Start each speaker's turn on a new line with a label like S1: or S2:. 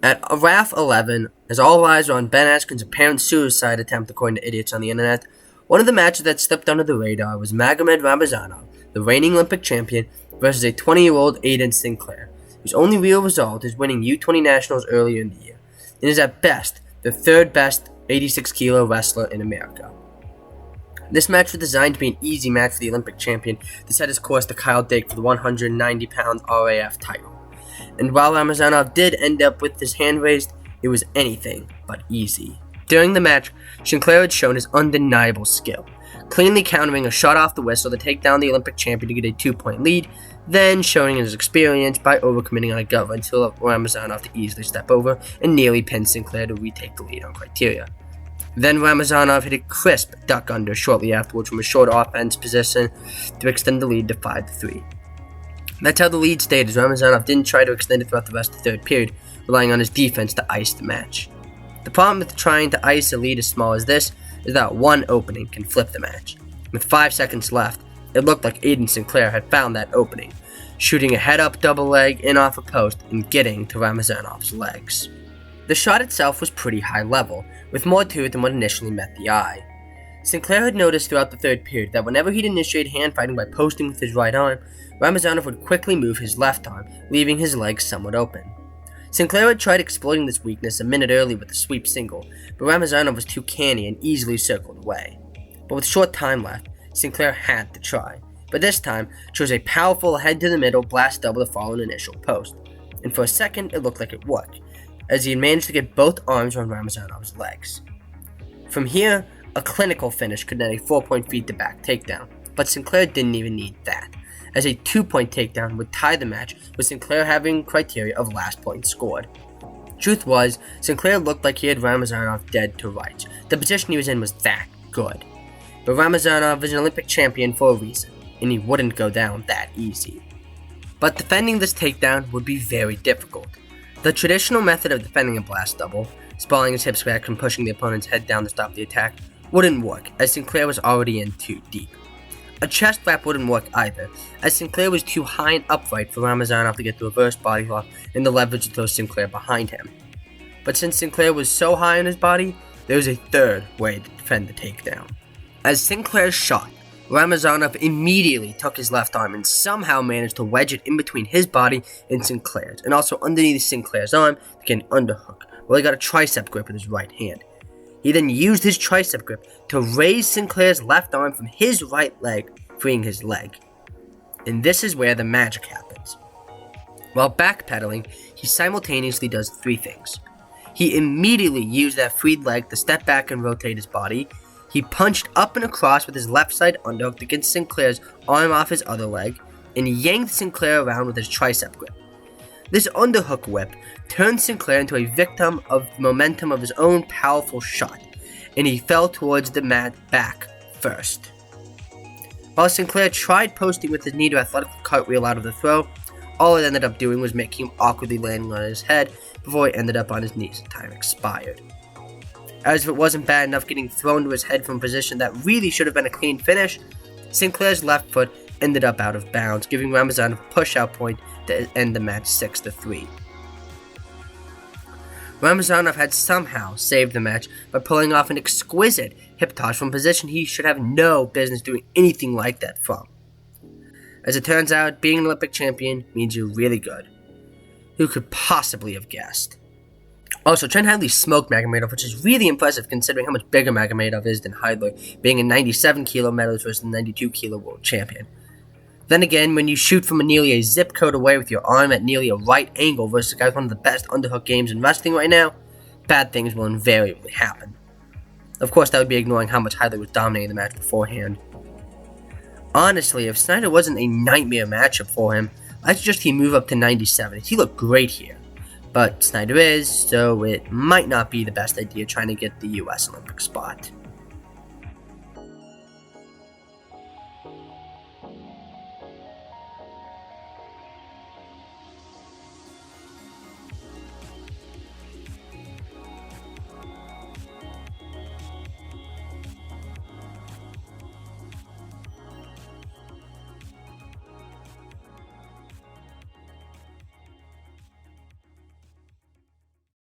S1: At RAF 11, as all eyes were on Ben Askren's apparent suicide attempt according to idiots on the internet, one of the matches that slipped under the radar was Magomed Ramazanov, the reigning Olympic champion, versus a 20-year-old Aeoden Sinclair, whose only real result is winning U20 nationals earlier in the year, and is at best the third best 86-kilo wrestler in America. This match was designed to be an easy match for the Olympic champion to set his course to Kyle Dake for the 190-pound RAF title. And while Ramazanov did end up with his hand raised, it was anything but easy. During the match, Sinclair had shown his undeniable skill, cleanly countering a shot off the whistle to take down the Olympic champion to get a 2-point lead, then showing his experience by overcommitting on a gut run to allow Ramazanov to easily step over and nearly pin Sinclair to retake the lead on criteria. Then Ramazanov hit a crisp duck under shortly afterwards from a short offense position to extend the lead to 5-3. That's how the lead stayed, as Ramazanov didn't try to extend it throughout the rest of the third period, relying on his defense to ice the match. The problem with trying to ice a lead as small as this is that one opening can flip the match. With 5 seconds left, it looked like Aeoden Sinclair had found that opening, shooting a head-up double leg in off a post and getting to Ramazanov's legs. The shot itself was pretty high level, with more to it than what initially met the eye. Sinclair had noticed throughout the third period that whenever he'd initiate hand fighting by posting with his right arm, Ramazanov would quickly move his left arm, leaving his legs somewhat open. Sinclair had tried exploiting this weakness a minute early with a sweep single, but Ramazanov was too canny and easily circled away. But with short time left, Sinclair had to try, but this time chose a powerful head to the middle blast double to follow an initial post, and for a second it looked like it worked, as he had managed to get both arms around Ramazanov's legs. From here, a clinical finish could net a 4-point feet to back takedown, but Sinclair didn't even need that, as a 2-point takedown would tie the match with Sinclair having criteria of last point scored. Truth was, Sinclair looked like he had Ramazanov dead to rights. The position he was in was that good. But Ramazanov is an Olympic champion for a reason, and he wouldn't go down that easy. But defending this takedown would be very difficult. The traditional method of defending a blast double, spalling his hips back and pushing the opponent's head down to stop the attack, wouldn't work, as Sinclair was already in too deep. A chest wrap wouldn't work either, as Sinclair was too high and upright for Ramazanov to get the reverse body lock and the leverage to throw Sinclair behind him. But since Sinclair was so high on his body, there was a third way to defend the takedown. As Sinclair shot, Ramazanov immediately took his left arm and somehow managed to wedge it in between his body and Sinclair's, and also underneath Sinclair's arm to get an underhook, while he got a tricep grip with his right hand. He then used his tricep grip to raise Sinclair's left arm from his right leg, freeing his leg. And this is where the magic happens. While backpedaling, he simultaneously does 3 things. He immediately used that freed leg to step back and rotate his body. He punched up and across with his left side underhook against Sinclair's arm off his other leg, and yanked Sinclair around with his tricep grip. This underhook whip turned Sinclair into a victim of the momentum of his own powerful shot, and he fell towards the mat back first. While Sinclair tried posting with his knee to athletic cartwheel out of the throw, all it ended up doing was making him awkwardly landing on his head before he ended up on his knees and time expired. As if it wasn't bad enough getting thrown to his head from a position that really should have been a clean finish, Sinclair's left foot ended up out of bounds, giving Ramazanov a push-out point to end the match 6-3. Ramazanov had somehow saved the match by pulling off an exquisite hip toss from a position he should have no business doing anything like that from. As it turns out, being an Olympic champion means you're really good. Who could possibly have guessed? Also, Trent Hadley smoked Magomed, which is really impressive considering how much bigger Magomed is than Heidler, being a 97-kilo medalist versus a 92-kilo world champion. Then again, when you shoot from nearly a zip code away with your arm at nearly a right angle versus a guy with one of the best underhook games in wrestling right now, bad things will invariably happen. Of course, that would be ignoring how much Heidler was dominating the match beforehand. Honestly, if Snyder wasn't a nightmare matchup for him, I'd suggest he move up to 97. He looked great here. But Snyder is, so it might not be the best idea trying to get the US Olympic spot.